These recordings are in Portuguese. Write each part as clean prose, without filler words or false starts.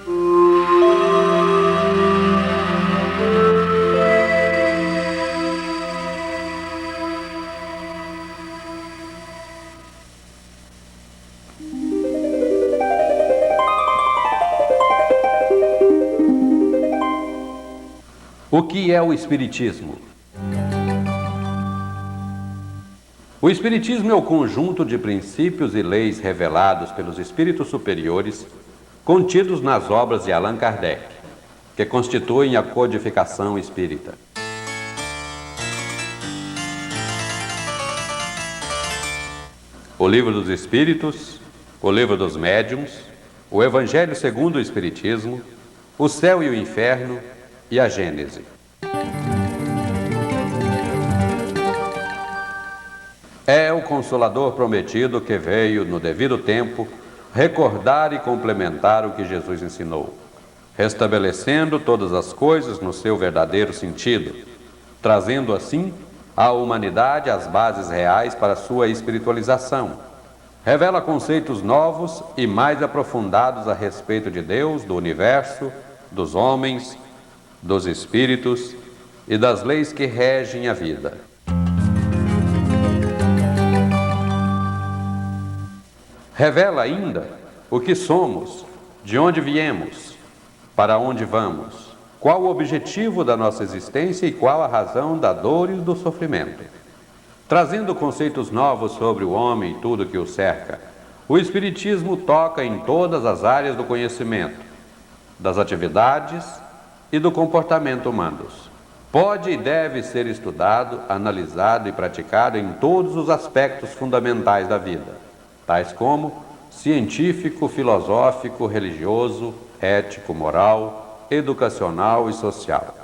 O que é o Espiritismo? O Espiritismo é o conjunto de princípios e leis revelados pelos espíritos superiores, contidos nas obras de Allan Kardec, que constituem a codificação espírita. O Livro dos Espíritos, o Livro dos Médiuns, o Evangelho segundo o Espiritismo, o Céu e o Inferno e a Gênese. É o Consolador prometido que veio, no devido tempo, recordar e complementar o que Jesus ensinou, restabelecendo todas as coisas no seu verdadeiro sentido, trazendo assim à humanidade as bases reais para sua espiritualização. Revela conceitos novos e mais aprofundados a respeito de Deus, do universo, dos homens, dos espíritos e das leis que regem a vida. Revela ainda o que somos, de onde viemos, para onde vamos, qual o objetivo da nossa existência e qual a razão da dor e do sofrimento. Trazendo conceitos novos sobre o homem e tudo que o cerca, o Espiritismo toca em todas as áreas do conhecimento, das atividades e do comportamento humanos. Pode e deve ser estudado, analisado e praticado em todos os aspectos fundamentais da vida, tais como científico, filosófico, religioso, ético, moral, educacional e social.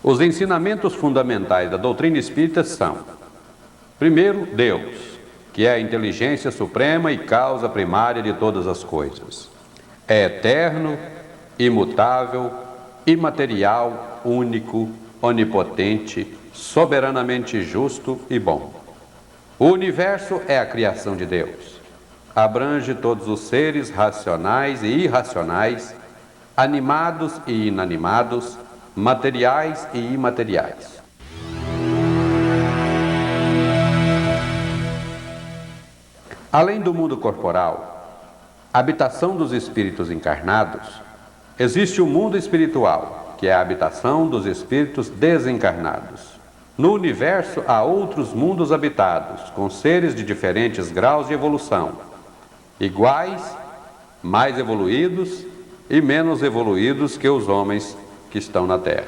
Os ensinamentos fundamentais da doutrina espírita são: primeiro, Deus, que é a inteligência suprema e causa primária de todas as coisas. É eterno, imutável, imaterial, único, onipotente, soberanamente justo e bom. O universo é a criação de Deus. Abrange todos os seres racionais e irracionais, animados e inanimados, materiais e imateriais. Além do mundo corporal, habitação dos espíritos encarnados, existe o mundo espiritual, que é a habitação dos espíritos desencarnados. No universo há outros mundos habitados, com seres de diferentes graus de evolução, iguais, mais evoluídos e menos evoluídos que os homens que estão na Terra.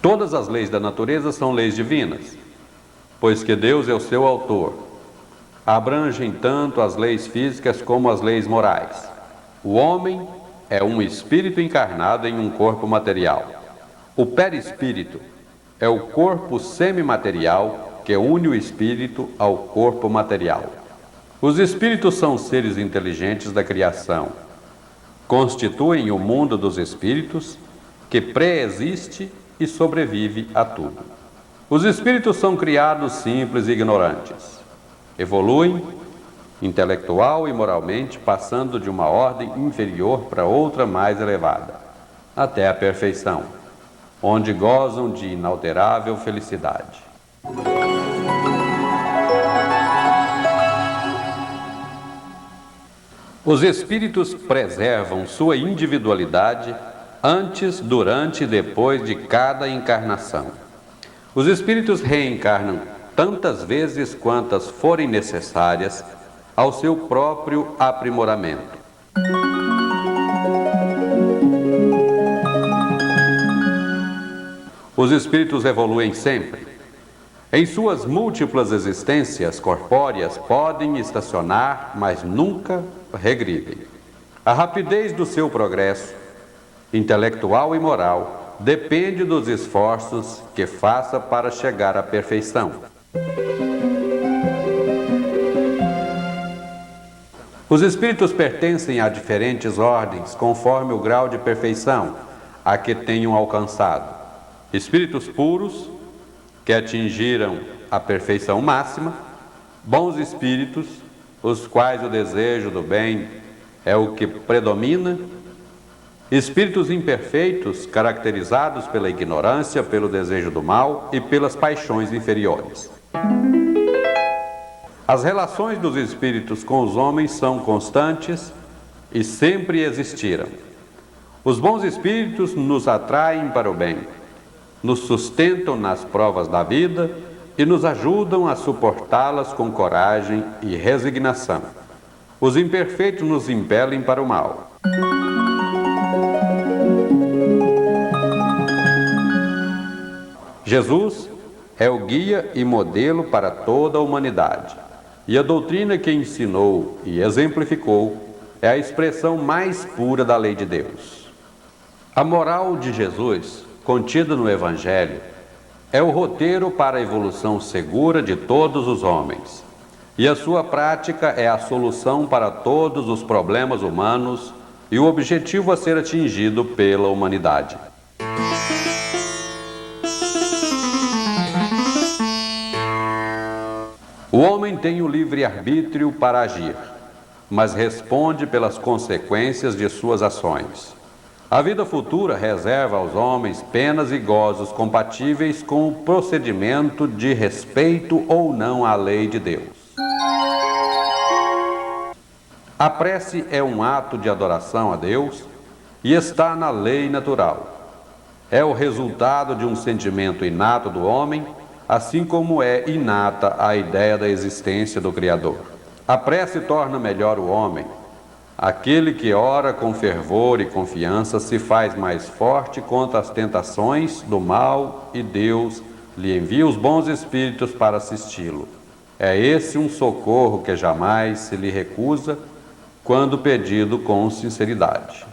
Todas as leis da natureza são leis divinas, pois que Deus é o seu autor. Abrangem tanto as leis físicas como as leis morais. O homem é um espírito encarnado em um corpo material. O perispírito é o corpo semimaterial que une o espírito ao corpo material. Os espíritos são seres inteligentes da criação. Constituem o mundo dos espíritos, que pré-existe e sobrevive a tudo. Os espíritos são criados simples e ignorantes. Evoluem intelectual e moralmente, passando de uma ordem inferior para outra mais elevada, até a perfeição, onde gozam de inalterável felicidade. Os espíritos preservam sua individualidade antes, durante e depois de cada encarnação. Os espíritos reencarnam tantas vezes quantas forem necessárias ao seu próprio aprimoramento. Os espíritos evoluem sempre. Em suas múltiplas existências corpóreas podem estacionar, mas nunca regridem. A rapidez do seu progresso, intelectual e moral, depende dos esforços que faça para chegar à perfeição. Os espíritos pertencem a diferentes ordens, conforme o grau de perfeição a que tenham alcançado. espíritos puros que atingiram a perfeição máxima, bons espíritos, os quais o desejo do bem é o que predomina, espíritos imperfeitos caracterizados pela ignorância, pelo desejo do mal e pelas paixões inferiores. As relações dos espíritos com os homens são constantes e sempre existiram. Os bons espíritos nos atraem para o bem, nos sustentam nas provas da vida e nos ajudam a suportá-las com coragem e resignação. Os imperfeitos nos impelem para o mal. Jesus é o guia e modelo para toda a humanidade, e a doutrina que ensinou e exemplificou é a expressão mais pura da lei de Deus. A moral de Jesus, contida no Evangelho, é o roteiro para a evolução segura de todos os homens, e a sua prática é a solução para todos os problemas humanos e o objetivo a ser atingido pela humanidade. O homem tem o livre-arbítrio para agir, mas responde pelas consequências de suas ações. A vida futura reserva aos homens penas e gozos compatíveis com o procedimento de respeito ou não à lei de Deus. A prece é um ato de adoração a Deus e está na lei natural. É o resultado de um sentimento inato do homem, assim como é inata a ideia da existência do Criador. A prece torna melhor o homem. Aquele que ora com fervor e confiança se faz mais forte contra as tentações do mal e Deus lhe envia os bons espíritos para assisti-lo. É esse um socorro que jamais se lhe recusa quando pedido com sinceridade.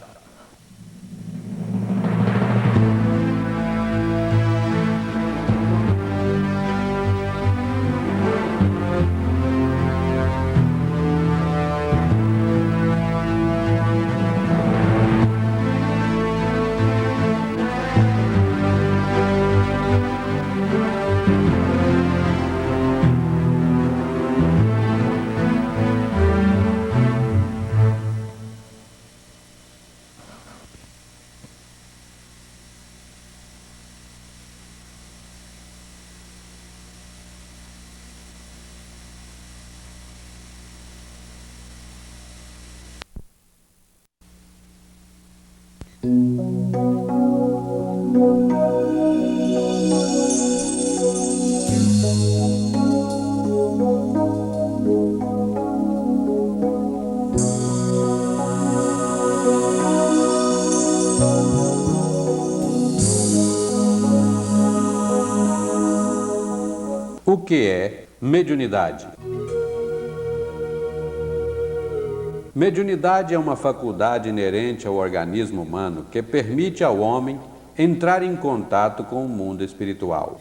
O que é mediunidade? Mediunidade é uma faculdade inerente ao organismo humano que permite ao homem entrar em contato com o mundo espiritual.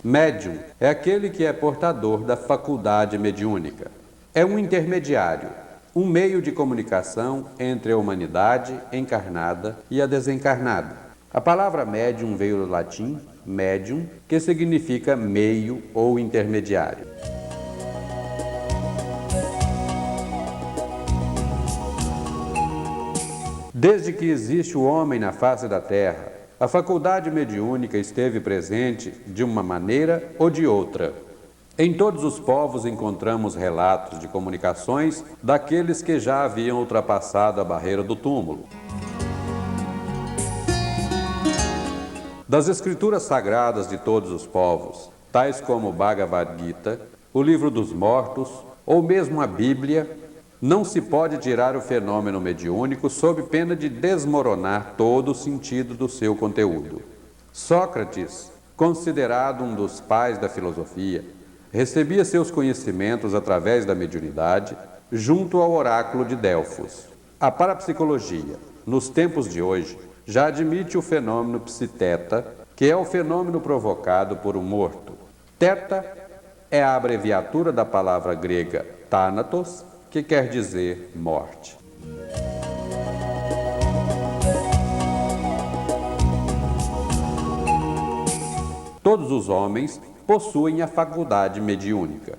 Médium é aquele que é portador da faculdade mediúnica. É um intermediário, um meio de comunicação entre a humanidade encarnada e a desencarnada. A palavra médium veio do latim medium, que significa meio ou intermediário. Desde que existe o homem na face da Terra, a faculdade mediúnica esteve presente de uma maneira ou de outra. Em todos os povos encontramos relatos de comunicações daqueles que já haviam ultrapassado a barreira do túmulo. Das escrituras sagradas de todos os povos, tais como o Bhagavad Gita, o Livro dos Mortos ou mesmo a Bíblia, não se pode tirar o fenômeno mediúnico sob pena de desmoronar todo o sentido do seu conteúdo. Sócrates, considerado um dos pais da filosofia, recebia seus conhecimentos através da mediunidade junto ao oráculo de Delfos. A parapsicologia, nos tempos de hoje, já admite o fenômeno psiteta, que é o fenômeno provocado por um morto. Teta é a abreviatura da palavra grega thanatos, que quer dizer morte. Todos os homens possuem a faculdade mediúnica.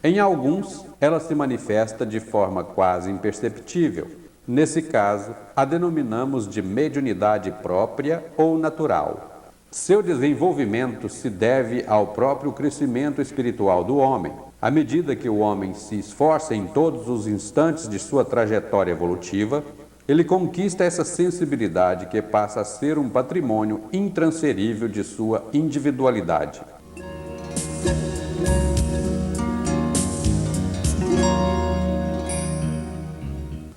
Em alguns, ela se manifesta de forma quase imperceptível. Nesse caso, a denominamos de mediunidade própria ou natural. Seu desenvolvimento se deve ao próprio crescimento espiritual do homem. À medida que o homem se esforça em todos os instantes de sua trajetória evolutiva, ele conquista essa sensibilidade que passa a ser um patrimônio intransferível de sua individualidade.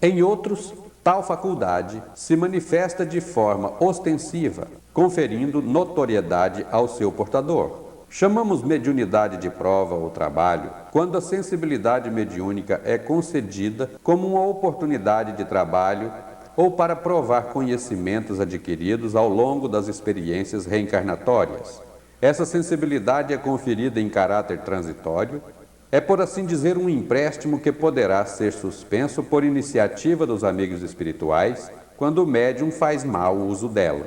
Em outros, tal faculdade se manifesta de forma ostensiva, conferindo notoriedade ao seu portador. Chamamos mediunidade de prova ou trabalho quando a sensibilidade mediúnica é concedida como uma oportunidade de trabalho ou para provar conhecimentos adquiridos ao longo das experiências reencarnatórias. Essa sensibilidade é conferida em caráter transitório, é, por assim dizer, um empréstimo que poderá ser suspenso por iniciativa dos amigos espirituais quando o médium faz mau uso dela.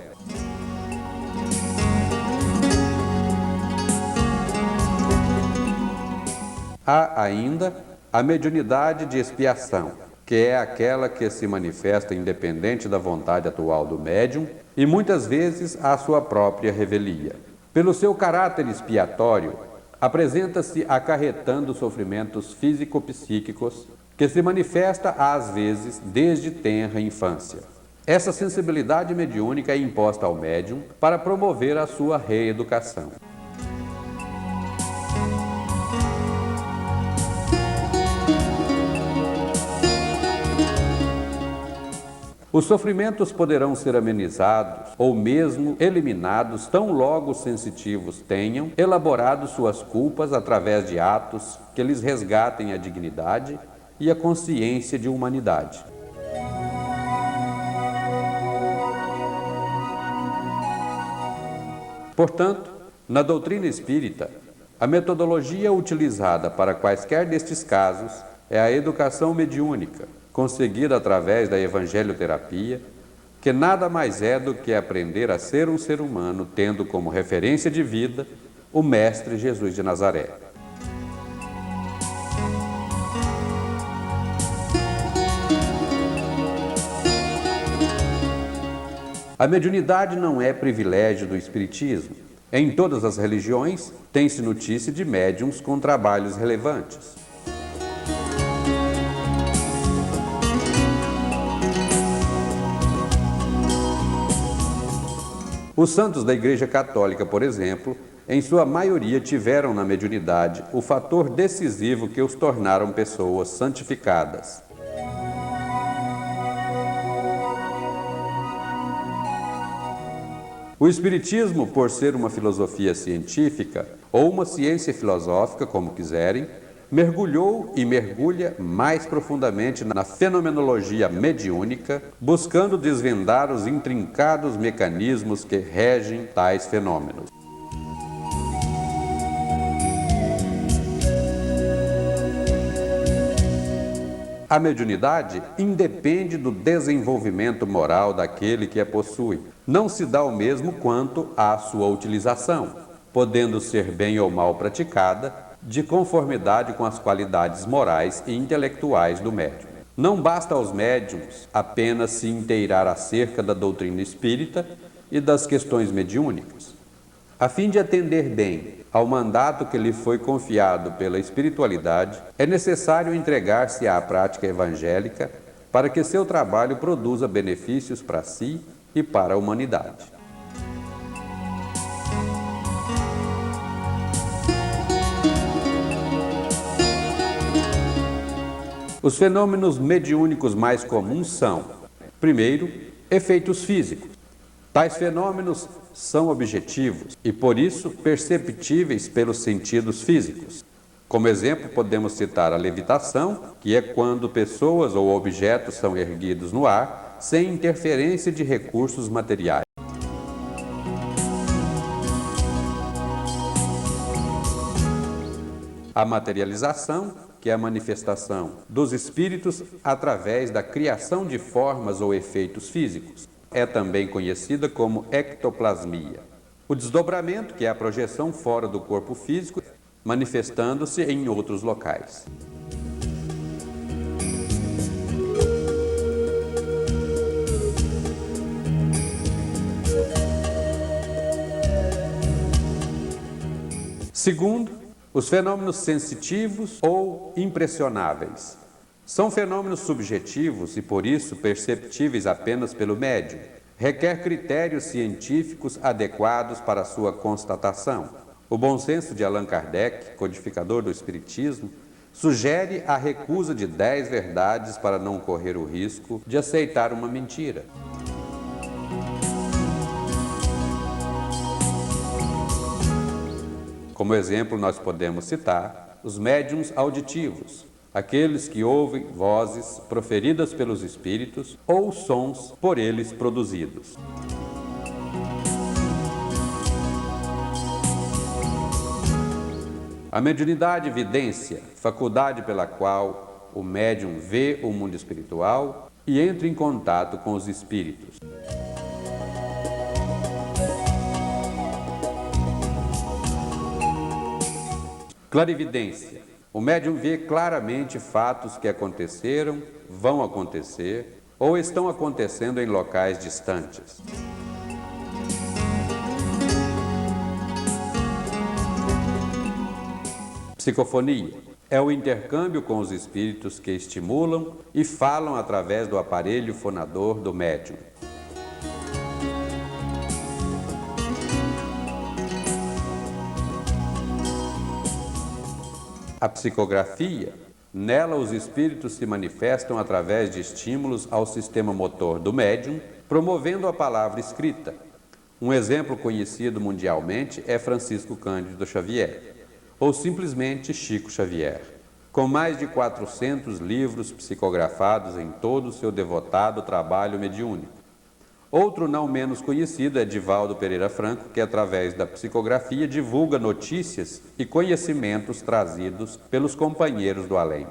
Há ainda a mediunidade de expiação, que é aquela que se manifesta independente da vontade atual do médium e muitas vezes à sua própria revelia. Pelo seu caráter expiatório, apresenta-se acarretando sofrimentos físico-psíquicos que se manifesta às vezes desde tenra infância. Essa sensibilidade mediúnica é imposta ao médium para promover a sua reeducação. Os sofrimentos poderão ser amenizados ou mesmo eliminados tão logo os sensitivos tenham elaborado suas culpas através de atos que lhes resgatem a dignidade e a consciência de humanidade. Portanto, na doutrina espírita, a metodologia utilizada para quaisquer destes casos é a educação mediúnica, conseguida através da evangelioterapia, que nada mais é do que aprender a ser um ser humano, tendo como referência de vida o Mestre Jesus de Nazaré. A mediunidade não é privilégio do espiritismo. Em todas as religiões, tem-se notícia de médiuns com trabalhos relevantes. Os santos da Igreja Católica, por exemplo, em sua maioria tiveram na mediunidade o fator decisivo que os tornaram pessoas santificadas. O Espiritismo, por ser uma filosofia científica, ou uma ciência filosófica, como quiserem, mergulhou e mergulha mais profundamente na fenomenologia mediúnica, buscando desvendar os intrincados mecanismos que regem tais fenômenos. A mediunidade independe do desenvolvimento moral daquele que a possui. Não se dá o mesmo quanto à sua utilização, podendo ser bem ou mal praticada, de conformidade com as qualidades morais e intelectuais do médium. Não basta aos médiuns apenas se inteirar acerca da doutrina espírita e das questões mediúnicas. A fim de atender bem ao mandato que lhe foi confiado pela espiritualidade, é necessário entregar-se à prática evangélica para que seu trabalho produza benefícios para si e para a humanidade. Os fenômenos mediúnicos mais comuns são, primeiro, efeitos físicos. Tais fenômenos são objetivos e, por isso, perceptíveis pelos sentidos físicos. Como exemplo, podemos citar a levitação, que é quando pessoas ou objetos são erguidos no ar sem interferência de recursos materiais. A materialização, que é a manifestação dos espíritos através da criação de formas ou efeitos físicos. É também conhecida como ectoplasmia. O desdobramento, que é a projeção fora do corpo físico, manifestando-se em outros locais. Segundo, os fenômenos sensitivos ou impressionáveis. São fenômenos subjetivos e, por isso, perceptíveis apenas pelo médium. Requer critérios científicos adequados para sua constatação. O bom senso de Allan Kardec, codificador do Espiritismo, sugere a recusa de 10 verdades para não correr o risco de aceitar uma mentira. Como exemplo, nós podemos citar os médiuns auditivos, aqueles que ouvem vozes proferidas pelos espíritos ou sons por eles produzidos. A mediunidade vidência, faculdade pela qual o médium vê o mundo espiritual e entra em contato com os espíritos. Clarividência. O médium vê claramente fatos que aconteceram, vão acontecer ou estão acontecendo em locais distantes. Psicofonia. É o intercâmbio com os espíritos que estimulam e falam através do aparelho fonador do médium. A psicografia, nela os espíritos se manifestam através de estímulos ao sistema motor do médium, promovendo a palavra escrita. Um exemplo conhecido mundialmente é Francisco Cândido Xavier, ou simplesmente Chico Xavier, com mais de 400 livros psicografados em todo o seu devotado trabalho mediúnico. Outro não menos conhecido é Divaldo Pereira Franco, que através da psicografia divulga notícias e conhecimentos trazidos pelos companheiros do além.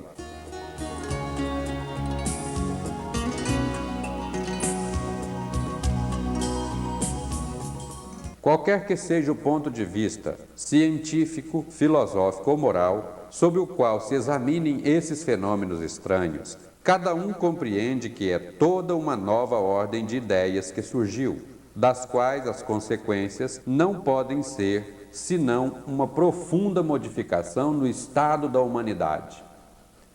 Qualquer que seja o ponto de vista científico, filosófico ou moral, sob o qual se examinem esses fenômenos estranhos, cada um compreende que é toda uma nova ordem de ideias que surgiu, das quais as consequências não podem ser senão uma profunda modificação no estado da humanidade.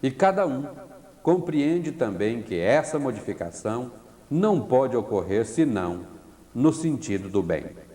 E cada um compreende também que essa modificação não pode ocorrer senão no sentido do bem.